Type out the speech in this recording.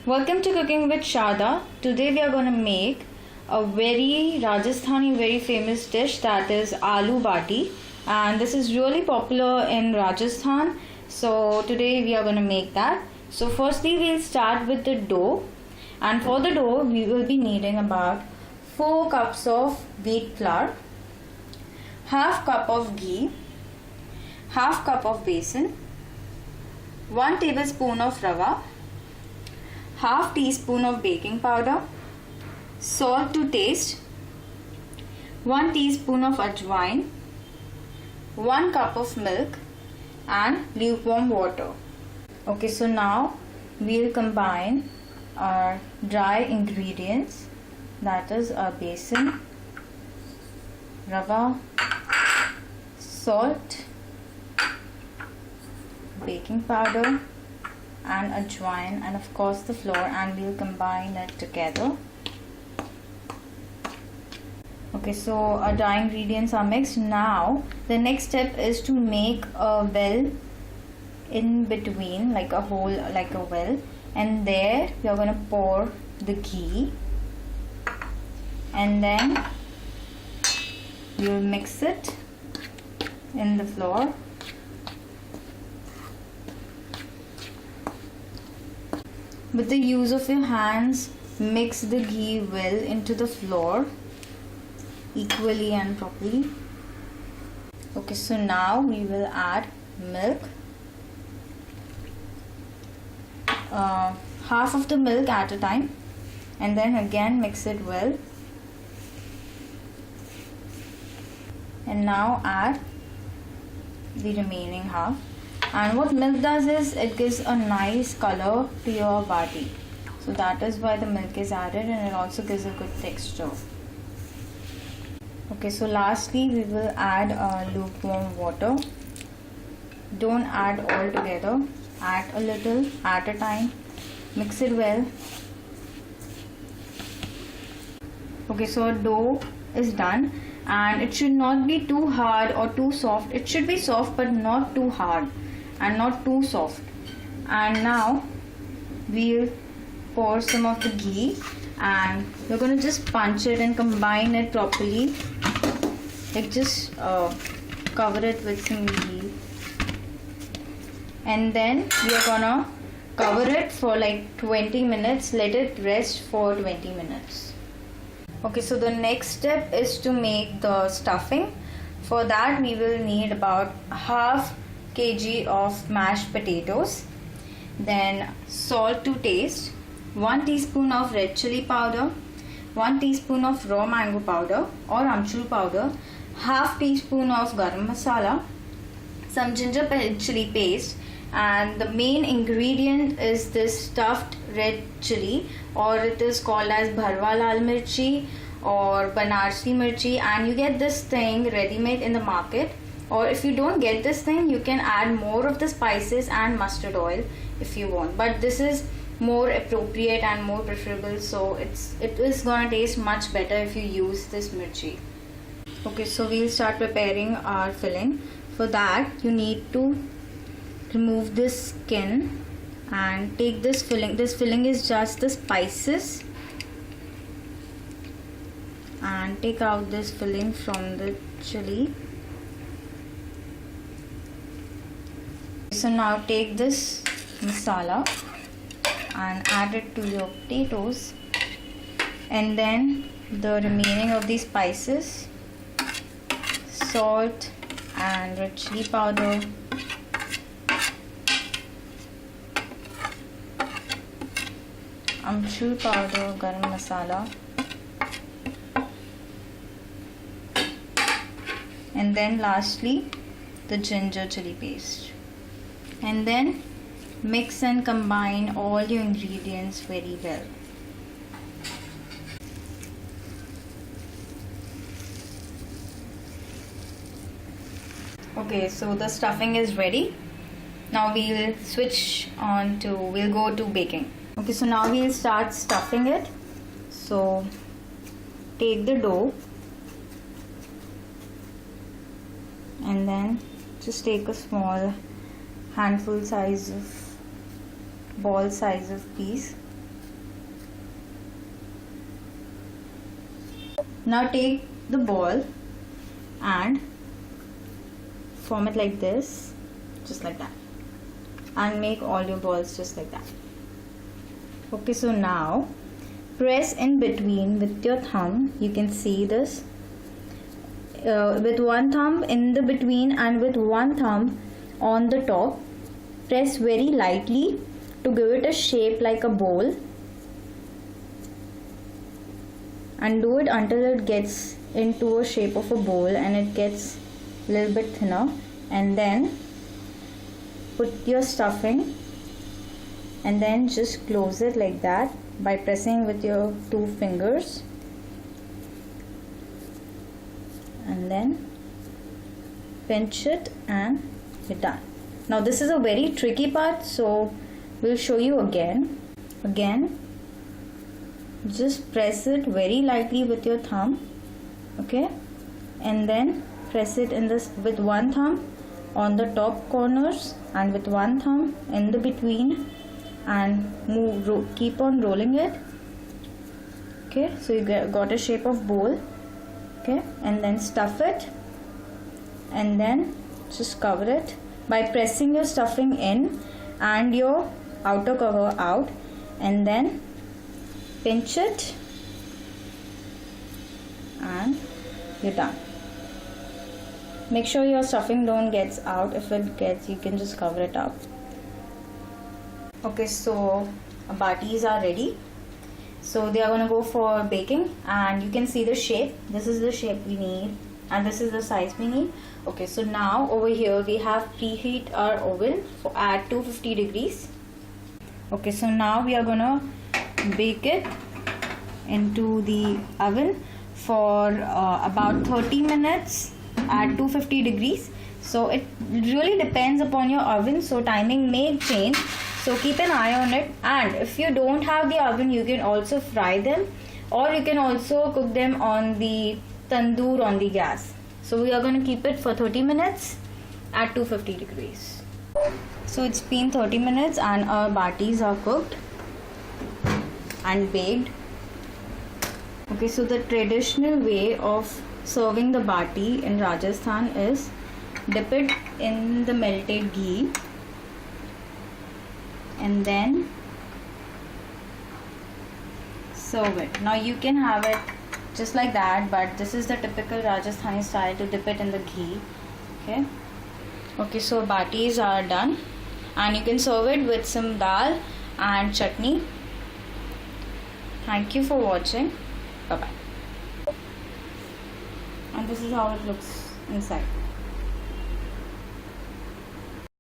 Welcome to Cooking with Shada. Today we are going to make a very Rajasthani, very famous dish, that is aloo bati, and this is really popular in Rajasthan. So today we are going to make that. So firstly we'll start with the dough, and for the dough we will be needing about 4 cups of wheat flour, half cup of ghee, half cup of besan, 1 tablespoon of rava, half teaspoon of baking powder, salt to taste, 1 teaspoon of ajwain, 1 cup of milk and lukewarm water. Okay, so now we'll combine our dry ingredients, that is our besan, rava, salt, baking powder and ajwain, and of course the flour, and we'll combine it together. Okay, so our dry ingredients are mixed. Now the next step is to make a well in between, like a hole, like a well, and there we are going to pour the ghee, and then we will mix it in the flour. With the use of your hands, mix the ghee well into the flour equally and properly. Okay, so now we will add milk, half of the milk at a time, and then again mix it well, and now add the remaining half. And what milk does is it gives a nice color to your bati, so that is why the milk is added, and it also gives a good texture. Okay, so lastly we will add lukewarm water. Don't add all together, add a little at a time, mix it well. Okay, so our dough is done, and it should not be too hard or too soft. It should be soft but not too hard and not too soft. And now we'll pour some of the ghee, and we're going to just punch it and combine it properly, like just cover it with some ghee, and then we are gonna cover it for like 20 minutes, let it rest for 20 minutes. Okay, so the next step is to make the stuffing. For that we will need about half kg of mashed potatoes, then salt to taste, 1 teaspoon of red chili powder, 1 teaspoon of raw mango powder or amchur powder, half teaspoon of garam masala, some ginger chili paste, and the main ingredient is this stuffed red chili, or it is called as bharwa lal mirchi or banarsi mirchi, and you get this thing ready made in the market. Or if you don't get this thing, you can add more of the spices and mustard oil if you want, but this is more appropriate and more preferable, so it is gonna taste much better if you use this mirchi. Okay, so we'll start preparing our filling. For that you need to remove this skin and take this filling. This filling is just the spices, and take out this filling from the chili. So now take this masala and add it to your potatoes, and then the remaining of these spices, salt and red chili powder, amchur powder, garam masala, and then lastly the ginger chili paste, and then mix and combine all your ingredients very well. Okay, so the stuffing is ready. Now we'll we'll go to baking. Okay, so now we'll start stuffing it. So take the dough and then just take a small handful size of ball size of piece Now take the ball and form it like this, just like that, and make all your balls just like that. Okay, so now press in between with your thumb. You can see this, with one thumb in the between and with one thumb on the top. Press very lightly to give it a shape like a bowl, and do it until it gets into a shape of a bowl and it gets a little bit thinner. And then put your stuffing and then just close it like that by pressing with your 2 fingers, and then pinch it and you're done. Now this is a very tricky part, so we'll show you again. Just press it very lightly with your thumb, okay, and then press it in this with one thumb on the top corners and with one thumb in the between, and keep on rolling it. Okay, so you got a shape of bowl. Okay, and then stuff it and then just cover it by pressing your stuffing in and your outer cover out, and then pinch it and you're done. Make sure your stuffing don't get out. If it gets, you can just cover it up. Okay, so baatis are ready. So they are going to go for baking, and you can see the shape. This is the shape we need and this is the size we need. Okay, so now over here we have preheat our oven at 250 degrees. Okay, so now we are going to bake it into the oven for about 30 minutes at 250 degrees. So it really depends upon your oven, so timing may change, so keep an eye on it. And if you don't have the oven, you can also fry them, or you can also cook them on the tandoor on the gas. So we are going to keep it for 30 minutes at 250 degrees. So it's been 30 minutes and our baatis are cooked and baked. Okay, so the traditional way of serving the baati in Rajasthan is dip it in the melted ghee and then serve it. Now you can have it just like that, but this is the typical Rajasthani style to dip it in the ghee. Okay, so baatis are done and you can serve it with some dal and chutney. Thank you for watching. Bye bye. And this is how it looks inside.